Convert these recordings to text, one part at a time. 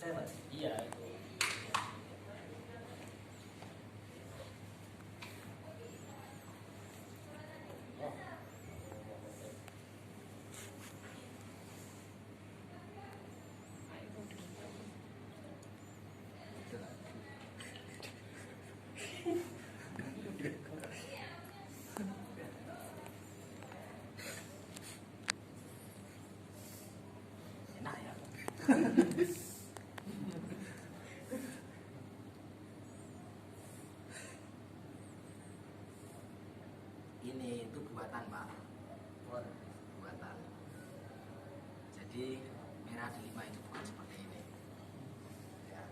Saya mas. Iya itu. Enak ya. Ini itu buatan Pak. Buatan. Jadi merah delima itu bukan seperti ini. Ya.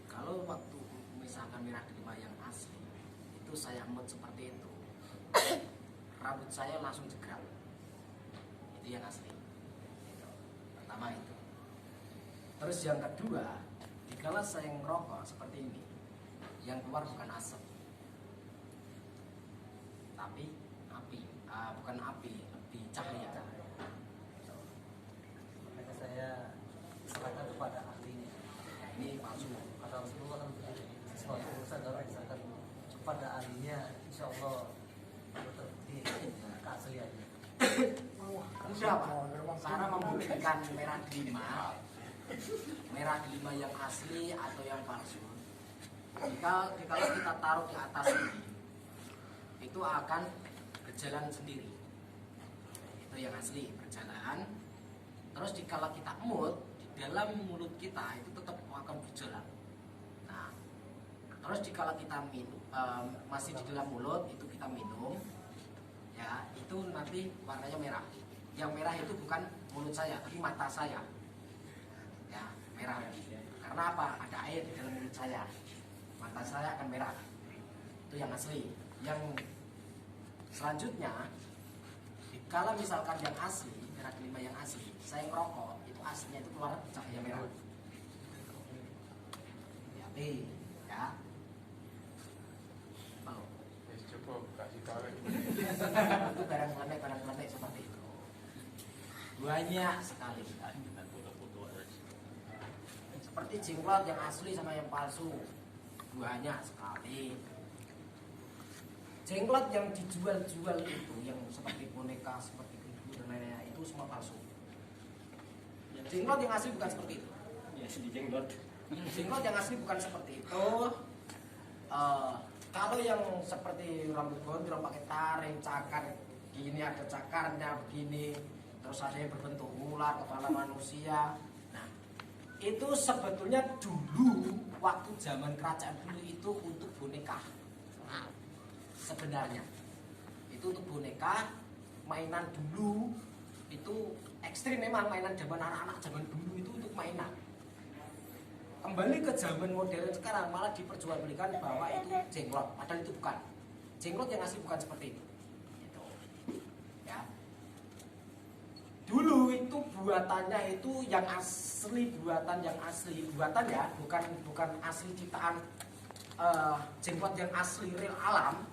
Kalau waktu misalkan merah delima yang asli itu saya emut seperti itu, rambut saya langsung jegrang. Itu yang asli. Itu. Pertama itu. Terus yang kedua, dikala saya ngerokok seperti ini, yang keluar bukan asap, tapi api, bukan api, lebih cahaya. Maka saya serahkan kepada ahlinya. Ini palsu. Kata Rasulullah kan begitu. Sesuatu urusan kalau misalkan kepada ahlinya, insya Allah terbukti keasliannya. Sudah Pak, cara membuktikan merah delima yang asli atau yang palsu. Jika kita taruh di atas ini, itu akan berjalan sendiri. Itu yang asli berjalan. Terus dikala kita emut, di dalam mulut kita itu tetap akan berjalan. Nah, terus dikala kita minum, masih di dalam mulut itu kita minum, ya itu nanti warnanya merah. Yang merah itu bukan mulut saya, tapi mata saya. Ya merah. Karena apa? Ada air di dalam mulut saya. Mata saya akan merah. Itu yang asli. Yang selanjutnya, kalau misalkan yang asli, merah delima yang asli, saya ngerokok, itu aslinya itu keluar cahaya merah. Hati, ya. Mau? Cukup kasih tahu. Itu barang klemek seperti itu. Banyak sekali. Seperti jenglot yang asli sama yang palsu, banyak sekali. Jenglot yang dijual-jual itu, yang seperti boneka, seperti kudu dan lain-lainnya, itu semua palsu. Jenglot yang asli bukan seperti itu. Ya di jenglot. Jenglot yang asli bukan seperti itu. Kalau yang seperti rambut gondrong pakai taring, cakar, gini ada cakarnya begini, terus ada yang berbentuk ular, kepala manusia. Nah, itu sebetulnya dulu waktu zaman kerajaan dulu itu untuk boneka. Nah, sebenarnya itu untuk boneka, mainan dulu itu ekstrim memang, mainan zaman anak-anak zaman dulu itu untuk mainan. Kembali ke zaman modern sekarang malah diperjualbelikan bahwa itu jenglot, padahal itu bukan. Jenglot yang asli bukan seperti itu. Gitu. Ya. Dulu itu buatannya itu yang asli, buatan ya, bukan asli ciptaan jenglot yang asli real alam.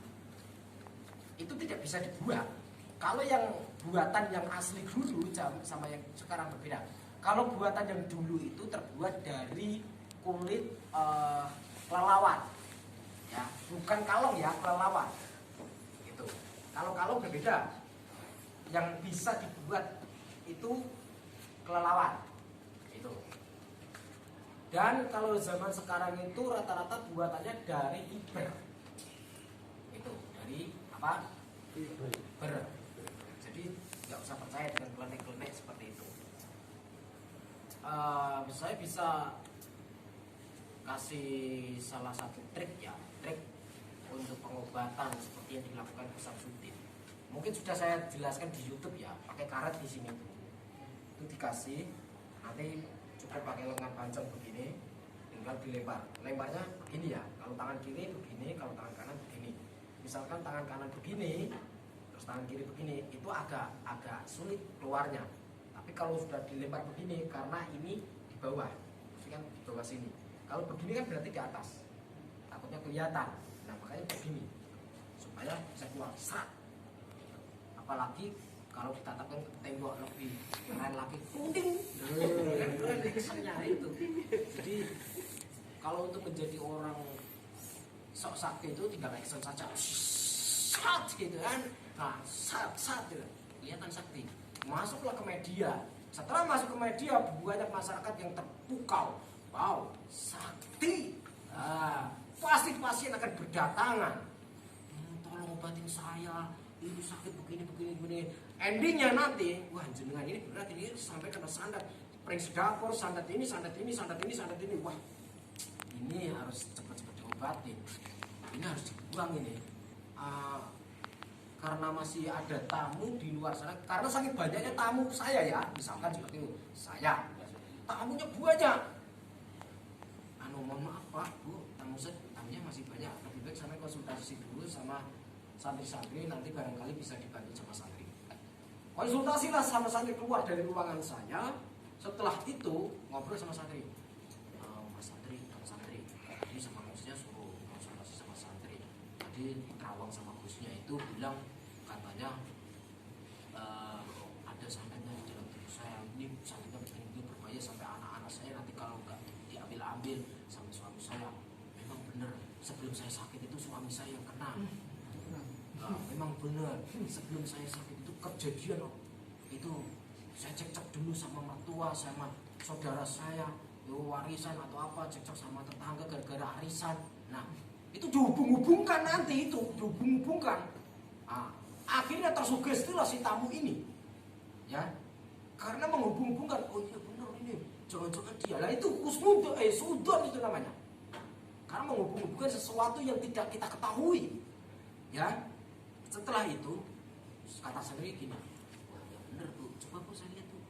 Itu tidak bisa dibuat. Kalau yang buatan yang asli dulu sama yang sekarang berbeda. Kalau buatan yang dulu itu terbuat dari kulit kelelawar, ya, bukan kalong ya, kelelawar. Gitu. Kalau kalong berbeda. Yang bisa dibuat itu kelelawar. Itu. Dan kalau zaman sekarang itu rata-rata buatannya dari iber. Itu dari apa? Iber. Jadi nggak usah percaya dengan klenik-klenik seperti itu. Saya bisa kasih salah satu trik untuk pengobatan seperti yang dilakukan Pak Samsudin. Mungkin sudah saya jelaskan di YouTube ya, pakai karet di sini tuh. Itu dikasih, nanti cukup pakai lengan panjang begini, tinggal dilempar. Lemparnya begini ya, kalau tangan kiri begini, kalau tangan kanan begini. Misalkan tangan kanan begini, terus tangan kiri begini, itu agak sulit keluarnya. Tapi kalau sudah dilempar begini, karena ini di bawah, ini kan di bawah sini. Kalau begini kan berarti di atas, takutnya kelihatan. Nah makanya begini, supaya bisa keluar serat. Apalagi kalau ditatapkan ke tembok lebih keren lagi. laki kuning kan actionnya itu. Jadi kalau untuk menjadi orang sok sakti itu tinggal action saja, sat gitu kan, nah sat gitu, kelihatan sakti. Masuklah ke media. Setelah masuk ke media, banyak masyarakat yang terpukau. Wow, sakti. Nah, pasti pasien akan berdatangan. Tolong obatin saya, ini sakit begini. Endingnya nanti, wah jenengan ini berat, ini sampai kena sandat. Periksa dapur, sandat ini. Wah, ini harus cepat-cepat diobatin. Ini harus dibuang ini. Karena masih ada tamu di luar sana. Karena saking banyaknya tamu saya ya, misalkan seperti itu, saya tamunya banyak. Mohon maaf Pak, Bu, tamunya masih banyak. Lebih baik sampai konsultasi dulu sama santri-santri, nanti barangkali bisa dibantu sama santri. Konsultasilah sama santri keluar dari ruangan saya. Setelah itu ngobrol sama santri. Mas santri, tadi sama bosnya suruh konsultasi sama santri. Tadi terawang sama bosnya itu bilang katanya ada santetnya di dalam tubuh saya. Ini santetnya begini berbahaya sampai anak-anak saya nanti kalau nggak diambil sama suami saya. Memang benar, sebelum saya sakit itu suami saya yang kena. Memang benar, sebelum saya sakit itu kejadian itu saya cekcok dulu sama mertua, sama saudara saya, warisan atau apa, cekcok sama tetangga gara-gara arisan. Nah, itu dihubung-hubungkan nanti itu, dihubung-hubungkan. Akhirnya tersugestilah si tamu ini, ya, karena menghubung-hubungkan. Oh iya benar ini, jangan-jangan dia. Lah itu sudon itu namanya. Karena menghubung-hubungkan sesuatu yang tidak kita ketahui, ya. Setelah itu kata sendiri gini, wah ya benar Bu, coba Bu saya lihat Bu.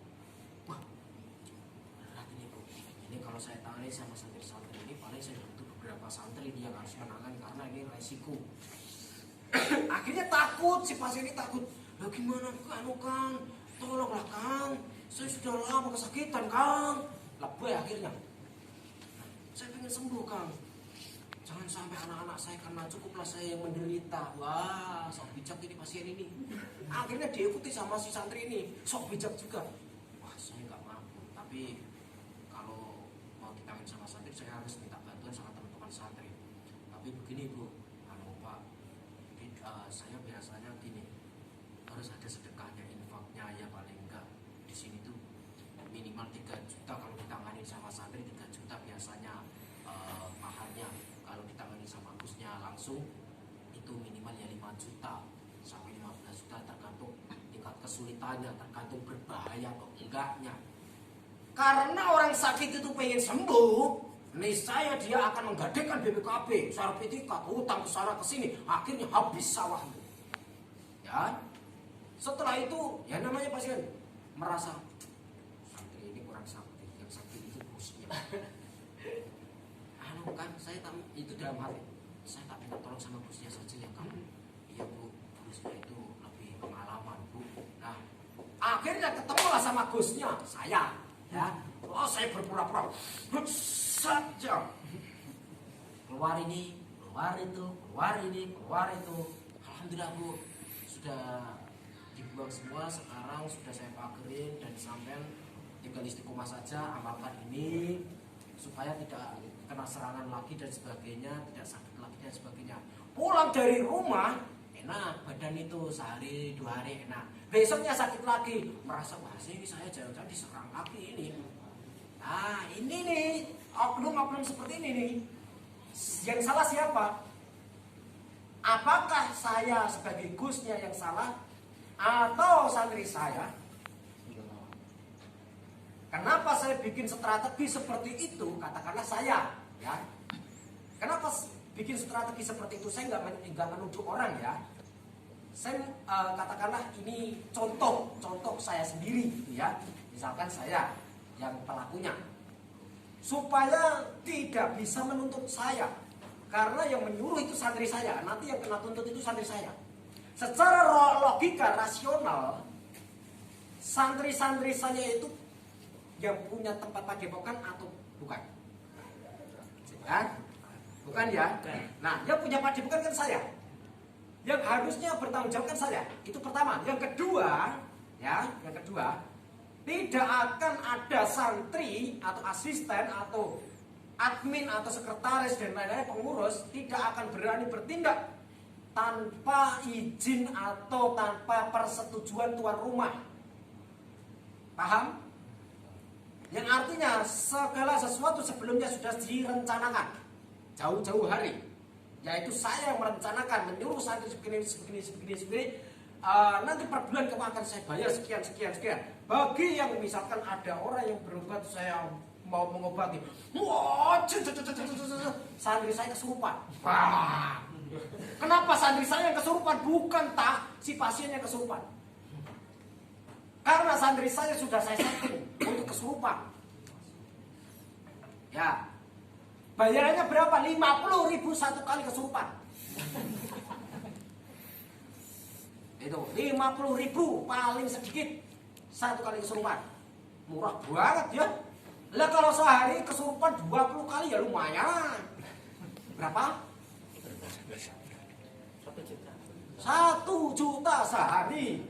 Wah berat ini Bu, ini kalau saya tangani sama santri-santri ini paling saya butuh beberapa santri ini yang harus menangani karena ini resiko. Akhirnya takut, si pasien ini takut. Lah gimana Kang, tolonglah Kang, saya sudah lama kesakitan Kang. Lebay akhirnya. Saya pengen sembuh Kang. Jangan sampai anak-anak saya kena, cukuplah saya yang menderita. Wah, sok bijak ini pasien ini. Akhirnya diikuti sama si santri ini, sok bijak juga. Wah, saya nggak mampu. Tapi kalau mau ditangani sama santri, saya harus minta bantuan sama teman-teman santri. Tapi begini Bu, Pak, saya biasanya gini, harus ada sedekahnya, infaknya ya paling enggak. Di sini tuh minimal 3 juta kalau ditangani sama santri, 3 juta biasanya mahalnya. Kalau ditangani sama Gusnya langsung itu minimal ya 5 juta sampai 15 juta tergantung tingkat kesulitannya, tergantung berbahaya atau enggaknya. Karena orang sakit itu pengen sembuh, niscaya dia akan menggadaikan BPKB, sertifikat, utang ke sana ke sini, akhirnya habis sawah. Ya. Setelah itu ya namanya pasien merasa santri ini kurang sakti, yang sakti itu bosnya. Kan saya tak itu dalam hati, saya tak minta tolong sama bosnya saja ya Kang. Iya Bu, bosnya itu lebih pengalaman Bu. Nah, akhirnya ketemulah sama bosnya saya, ya. Oh saya berpura-pura, saja. Keluar ini, keluar itu, keluar ini, keluar itu. Alhamdulillah Bu, sudah dibuang semua. Sekarang sudah saya pakerin dan sampai tinggal istiqomah saja, amalkan ini supaya tidak kena serangan lagi dan sebagainya, tidak sakit lagi dan sebagainya. Pulang dari rumah enak, badan itu sehari 2 hari enak. Besoknya sakit lagi, merasa wah ini saya jangan-jangan diserang lagi ini. Nah ini nih oknum-oknum seperti ini nih. Yang salah siapa? Apakah saya sebagai Gusnya yang salah atau santri saya? Kenapa saya bikin strategi seperti itu? Katakanlah saya, ya. Kenapa bikin strategi seperti itu? Saya nggak menuduh orang ya. Saya katakanlah ini contoh saya sendiri, ya. Misalkan saya yang pelakunya, supaya tidak bisa menuntut saya, karena yang menyuruh itu santri saya. Nanti yang kena tuntut itu santri saya. Secara logika rasional, santri-santri saya itu yang punya tempat padepokan atau bukan? Bukan ya? Nah, yang punya padepokan kan saya. Yang harusnya bertanggung jawab kan saya. Itu pertama. Yang kedua, tidak akan ada santri atau asisten atau admin atau sekretaris dan lain-lain pengurus tidak akan berani bertindak tanpa izin atau tanpa persetujuan tuan rumah. Paham? Yang artinya segala sesuatu sebelumnya sudah direncanakan jauh-jauh hari. Yaitu saya yang merencanakan, menyuruh santri sebegini. Nanti per bulan kamu akan saya bayar sekian. Bagi yang misalkan ada orang yang berobat, saya mau mengobati, wah, santri saya kesurupan. Wah. Kenapa santri saya yang kesurupan? Bukan si pasien yang kesurupan. Karena santri saya sudah saya setting untuk kesurupan. Ya. Bayarannya berapa? 50.000 satu kali kesurupan. Itu 50.000 paling sedikit satu kali kesurupan. Murah banget ya. Lah kalau sehari kesurupan 20 kali ya lumayan. Berapa? 1 juta sehari.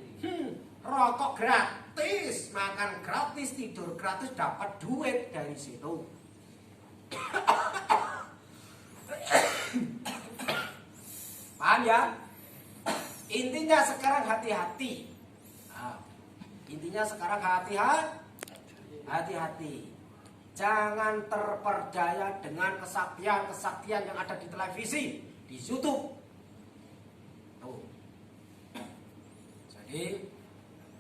Rokok gratis, makan gratis, tidur gratis, dapat duit dari situ. Paham ya? Intinya sekarang hati-hati. Intinya sekarang hati-hati. Jangan terperdaya dengan kesaktian yang ada di televisi, di YouTube. Tuh. Jadi,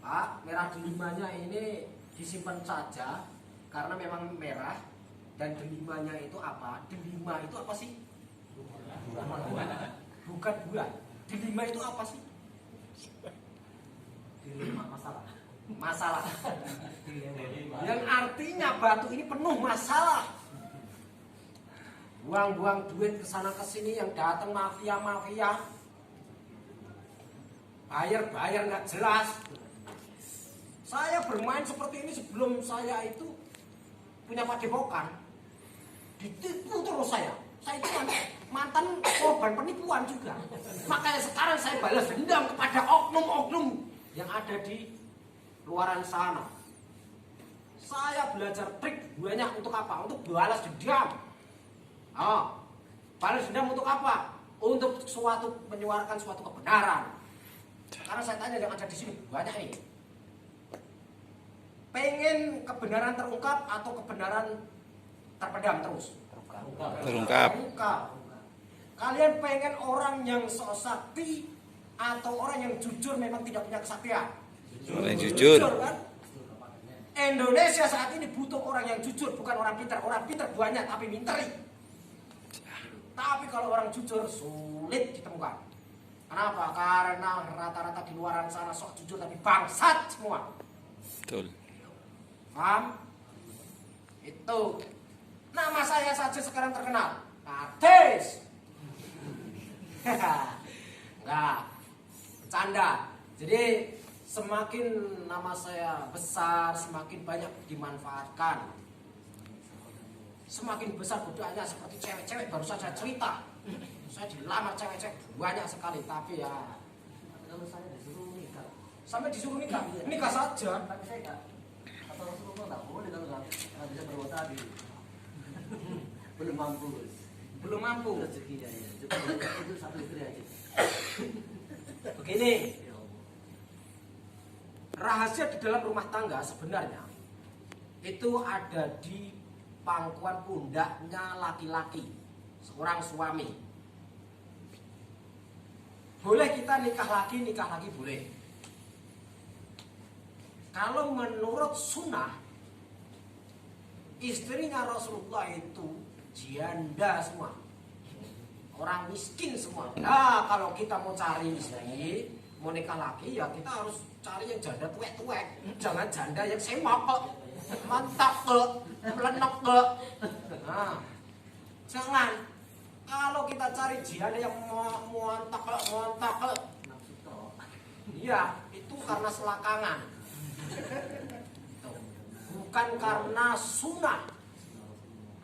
Pak, merah delimanya ini disimpan saja karena memang merah. Dan delimanya itu apa? Delima itu apa sih? Bukan buah. Delima itu apa sih? Dilema masalah. Yang artinya batu ini penuh masalah. Buang-buang duit kesana kesini yang datang mafia. Bayar nggak jelas. Saya bermain seperti ini sebelum saya itu punya padepokan. Ditipu terus saya. Saya itu mantan korban penipuan juga. Makanya sekarang saya balas dendam kepada oknum-oknum yang ada di luaran sana. Saya belajar trik banyak untuk apa? Untuk balas dendam. Balas dendam untuk apa? Untuk menyuarakan suatu kebenaran. Karena saya tanya yang ada di sini banyak nih. Pengen kebenaran terungkap atau kebenaran terpendam terus? Terungkap. Kalian pengen orang yang sok sakti atau orang yang jujur memang tidak punya kesaktian? Orang yang jujur. Kan? Indonesia saat ini butuh orang yang jujur, bukan orang pintar. Orang pintar banyak tapi minteri. Tapi kalau orang jujur sulit ditemukan. Kenapa? Karena rata-rata di luaran sana sok jujur tapi bangsat semua. Betul. Paham? Itu. Nama saya saja sekarang terkenal. Kades. Enggak. Bercanda. Jadi semakin nama saya besar, semakin banyak dimanfaatkan. Semakin besar budayanya seperti cewek-cewek baru saja cerita. Saya dilamar cewek-cewek banyak sekali, tapi ya Kalau saya disuruh nikah, sampai disuruh nikah saja. tapi saya nggak, atau Rasulullah nggak boleh kalau nggak bisa berbuat adil. Belum mampu rezekinya ya. Itu satu istri aja. Begini, rahasia di dalam rumah tangga sebenarnya itu ada di pangkuan pundaknya laki-laki, seorang suami. Boleh kita nikah lagi boleh. Kalau menurut sunnah, istrinya Rasulullah itu janda semua, orang miskin semua. Nah, kalau kita mau cari istri, mau nikah lagi, ya kita harus cari yang janda tuwek-tuwek. Jangan janda yang semak kok, mantap kok, melenek kok. Nah, jangan. Kalau kita cari janda yang muantak kok, iya, itu karena selakangan. Bukan karena sunnah.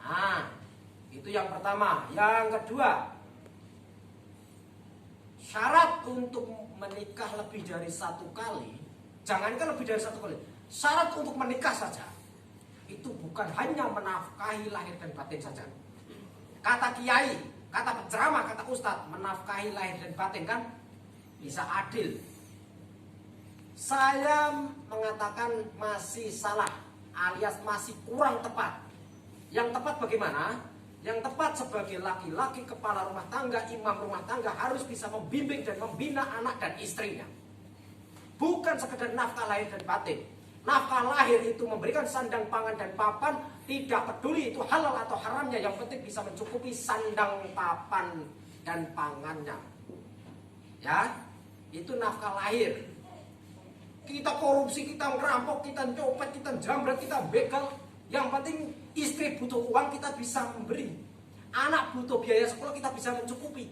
Nah, itu yang pertama. Yang kedua, syarat untuk menikah lebih dari satu kali, jangankan lebih dari satu kali, Syarat untuk menikah saja itu bukan hanya menafkahi lahir dan batin saja. Kata kiai, kata penceramah, kata ustadz, menafkahi lahir dan batin kan bisa adil. Saya mengatakan masih salah alias masih kurang tepat. Yang tepat bagaimana? Yang tepat sebagai laki-laki kepala rumah tangga, imam rumah tangga harus bisa membimbing dan membina anak dan istrinya. Bukan sekedar nafkah lahir dan batin. Nafkah lahir itu memberikan sandang, pangan, dan papan. Tidak peduli itu halal atau haramnya. Yang penting bisa mencukupi sandang, papan, dan pangannya. Ya, itu nafkah lahir. Kita korupsi, kita ngerampok, kita copet, kita jambret, kita begal. Yang penting istri butuh uang, kita bisa memberi. Anak butuh biaya sekolah, kita bisa mencukupi.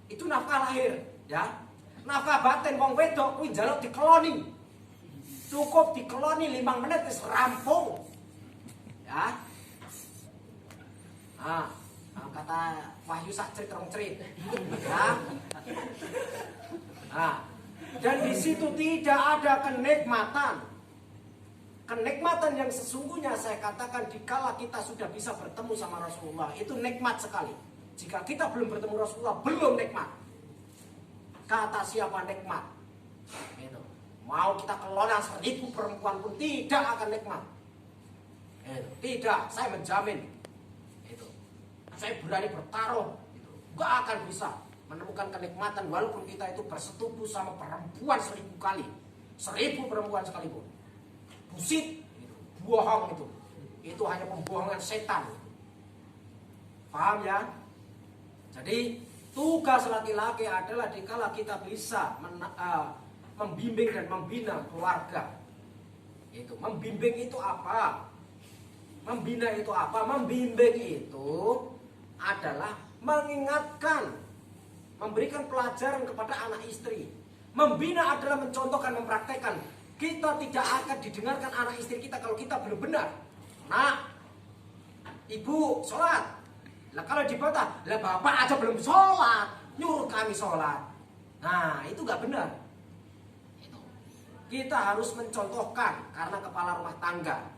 Itu nafkah lahir, ya. Nafkah batin wong wedok kuwi njaluk dikeloni. Cukup dikeloni 5 menit wis rampung. Ya. Kata Wahyu sak crit rong crit. Ya. Dan di situ tidak ada kenikmatan. Kenikmatan yang sesungguhnya saya katakan dikala kita sudah bisa bertemu sama Rasulullah, itu nikmat sekali. Jika kita belum bertemu Rasulullah, belum nikmat. Kata siapa nikmat? Itu. Mau kita kelona 1000 perempuan pun tidak akan nikmat. Itu. Tidak, saya menjamin. Itu. Saya berani bertaruh. Itu. Gak akan bisa menemukan kenikmatan walaupun kita itu bersetubuh sama perempuan 1000 kali. 1000 perempuan sekalipun. Busit, gitu. Bohong itu. Itu hanya pembohongan setan. Paham ya? Jadi tugas laki-laki adalah dikala kita bisa membimbing dan membina keluarga. Itu membimbing itu apa? Membina itu apa? Membimbing itu adalah mengingatkan, memberikan pelajaran kepada anak istri. Membina adalah mencontohkan, mempraktekkan. Kita tidak akan didengarkan anak istri kita kalau kita belum benar. Nah, ibu sholat. Lah kalau dibantah, lah bapak aja belum sholat, nyuruh kami sholat. Nah, itu gak benar. Itu. Kita harus mencontohkan karena kepala rumah tangga.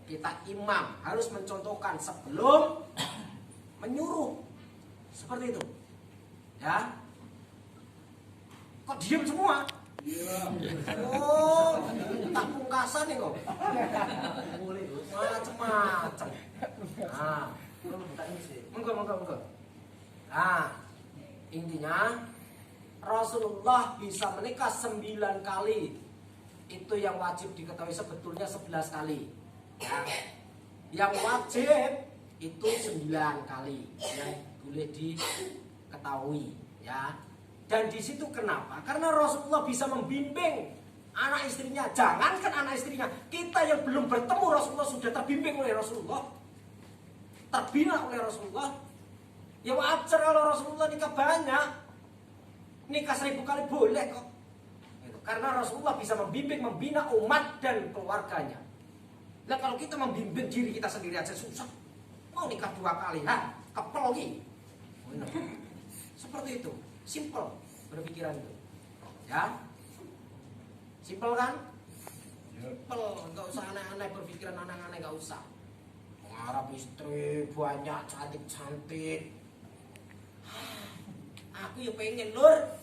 Kita imam harus mencontohkan sebelum menyuruh. Seperti itu. Ya. Kok diem semua? Oh, tak pungkasan nih kok. Macem-macem. Nah, Monggo. Nah, intinya Rasulullah bisa menikah 9 kali. Itu yang wajib diketahui, sebetulnya 11 kali. Ya. Yang wajib itu 9 kali yang boleh diketahui, ya. Dan di situ kenapa? Karena Rasulullah bisa membimbing anak istrinya. Jangankan anak istrinya, kita yang belum bertemu Rasulullah sudah terbimbing oleh Rasulullah. Terbina oleh Rasulullah. Ya wajar kalau Rasulullah nikah banyak. Nikah 1000 kali boleh kok. Gitu. Karena Rasulullah bisa membimbing, membina umat dan keluarganya. Nah kalau kita membimbing diri kita sendiri aja susah. Mau nikah 2 kali, kepologi. Seperti itu. Simple berpikiran itu. Ya. Simple kan? Simple, enggak usah aneh-aneh berpikiran aneh-aneh, enggak usah. Harap istri banyak, cantik-cantik. Aku ya pengen lur.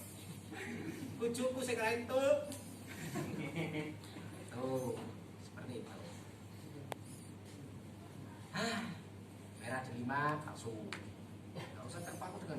Bojoku sing lain tuh. Tuh, seperti itu. Merah delima, palsu. Enggak usah terpaku dengan